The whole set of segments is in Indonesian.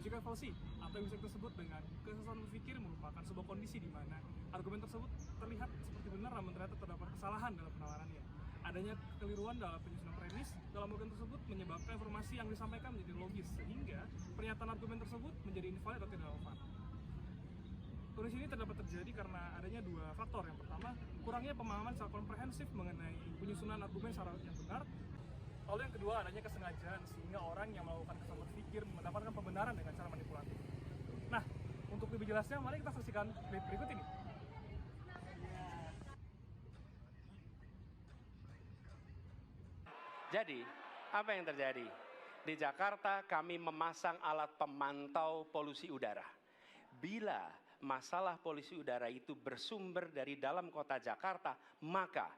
Logical fallacy atau yang bisa kita sebut dengan kesesatan berpikir merupakan sebuah kondisi di mana argumen tersebut terlihat seperti benar namun ternyata terdapat kesalahan dalam penawarannya. Adanya kekeliruan dalam penyusunan premis dalam argumen tersebut menyebabkan informasi yang disampaikan menjadi logis sehingga pernyataan argumen tersebut menjadi invalid atau tidak relevan. Kondisi ini terdapat terjadi karena adanya dua faktor. Yang pertama, kurangnya pemahaman secara komprehensif mengenai penyusunan argumen secara yang benar. Lalu yang kedua, adanya kesengajaan sehingga orang yang melakukan kesalahan berpikir mendapatkan pembenaran dengan cara manipulatif. Nah, untuk lebih jelasnya, mari kita saksikan klip berikut ini. Jadi, apa yang terjadi? Di Jakarta kami memasang alat pemantau polusi udara. Bila masalah polusi udara itu bersumber dari dalam kota Jakarta, maka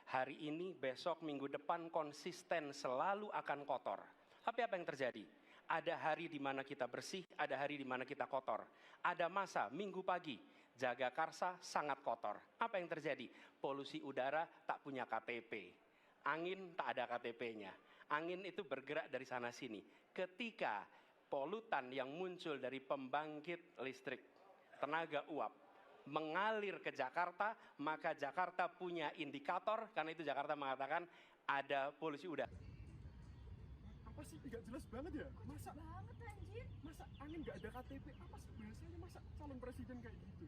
hari ini, besok, minggu depan konsisten selalu akan kotor. Tapi apa yang terjadi? Ada hari di mana kita bersih, ada hari di mana kita kotor. Ada masa minggu pagi, Jagakarsa sangat kotor. Apa yang terjadi? Polusi udara tak punya KTP. Angin tak ada KTP-nya. Angin itu bergerak dari sana sini. Ketika polutan yang muncul dari pembangkit listrik, tenaga uap, mengalir ke Jakarta, maka Jakarta punya indikator, karena itu Jakarta mengatakan ada polusi udara. Apa sih? Nggak jelas banget ya? Masa banget anjir. masa angin nggak ada KTP? Apa sih bahasanya? Masa calon presiden kayak gitu?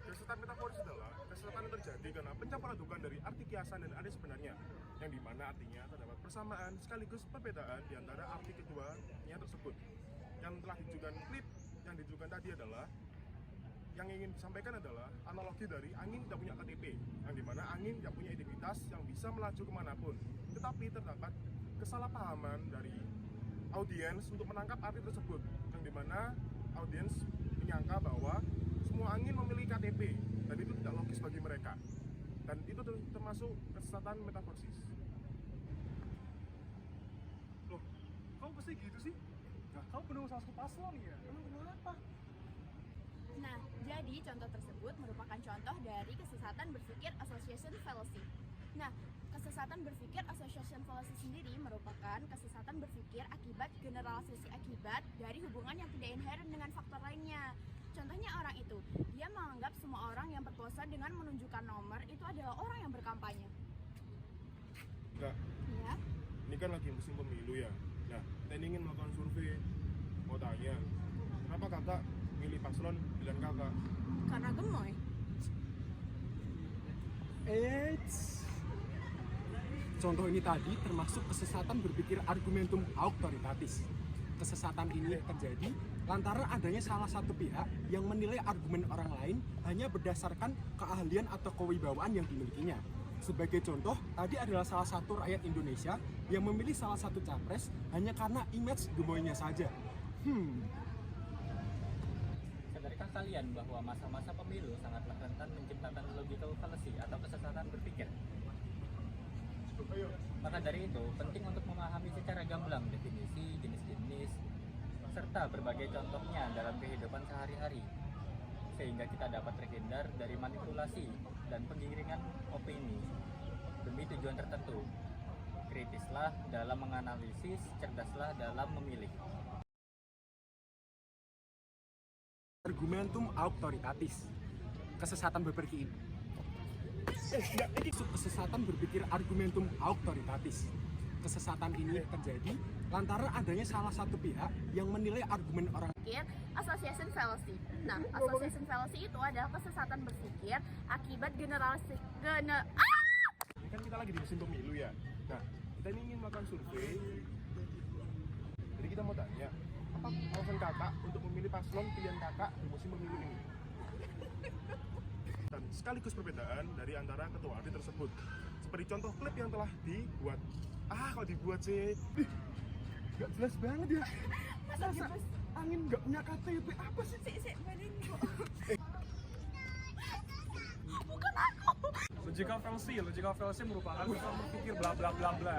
Kesesatan metaforis adalah kesesatan yang terjadi karena pencampur-adukan dari arti kiasan dan arti sebenarnya, yang dimana artinya terdapat persamaan sekaligus perbedaan di antara arti keduanya tersebut. Yang telah ditunjukkan klip yang ditunjukkan tadi adalah yang ingin disampaikan adalah analogi dari angin tidak punya KTP, yang dimana angin tidak punya identitas yang bisa melaju kemanapun. Tetapi terdapat kesalahpahaman dari audiens untuk menangkap arti tersebut, yang dimana audiens menyangka bahwa semua angin memiliki KTP dan itu tidak logis bagi mereka, dan itu termasuk kesesatan metaforsis. Loh, kamu pasti gitu sih? Nah, kamu pendukung salah satu paslon ya? Emang kenapa? Nah, jadi contoh tersebut merupakan contoh dari kesesatan berpikir association fallacy. Nah, kesesatan berpikir association fallacy sendiri merupakan kesesatan berpikir akibat generalisasi akibat dari hubungan yang tidak inherent dengan faktor lainnya. Contohnya orang itu, dia menganggap semua orang yang berpose dengan menunjukkan nomor itu adalah orang yang berkampanye. Enggak, Ya, ini kan lagi musim pemilu ya. Nah, kita ingin melakukan survei, mau tanya, kenapa kakak milih paslon pilihan kakak? karena gemoy. Contoh ini tadi termasuk kesesatan berpikir argumentum auctoritatis. Kesesatan ini terjadi lantaran adanya salah satu pihak yang menilai argumen orang lain hanya berdasarkan keahlian atau kewibawaan yang dimilikinya. Sebagai contoh, tadi adalah salah satu rakyat Indonesia yang memilih salah satu capres hanya karena image gemoynya saja. Sadarkah kalian bahwa masa-masa pemilu sangatlah rentan menciptakan logical fallacy atau kesesatan berpikir? Maka dari itu, penting untuk memahami secara gamblang definisi, jenis-jenis, serta berbagai contohnya dalam kehidupan sehari-hari, sehingga kita dapat terhindar dari manipulasi dan penggiringan opini demi tujuan tertentu. Kritislah dalam menganalisis, cerdaslah dalam memilih. Argumentum auctoritatis. Kesesatan berpikir kesesatan berpikir argumentum auctoritatis. Kesesatan ini terjadi lantaran adanya salah satu pihak yang menilai argumen orang Berpikir association fallacy. Nah, association fallacy itu adalah kesesatan berpikir akibat Ini kan kita lagi di musim pemilu ya. Nah, kita ini ingin melakukan survei. Jadi kita mau tanya, apa alasan kakak untuk memilih paslon pilihan kakak di musim pemilu ini? Dan sekaligus perbedaan dari antara ketua arti tersebut. Seperti contoh klip yang telah dibuat. Kalau dibuat sih, Gak jelas banget ya. Masa Angin gak punya KTP apa sih? badan kok. Bukan aku. Logical fallacy merupakan kesesatan berpikir bla bla bla bla.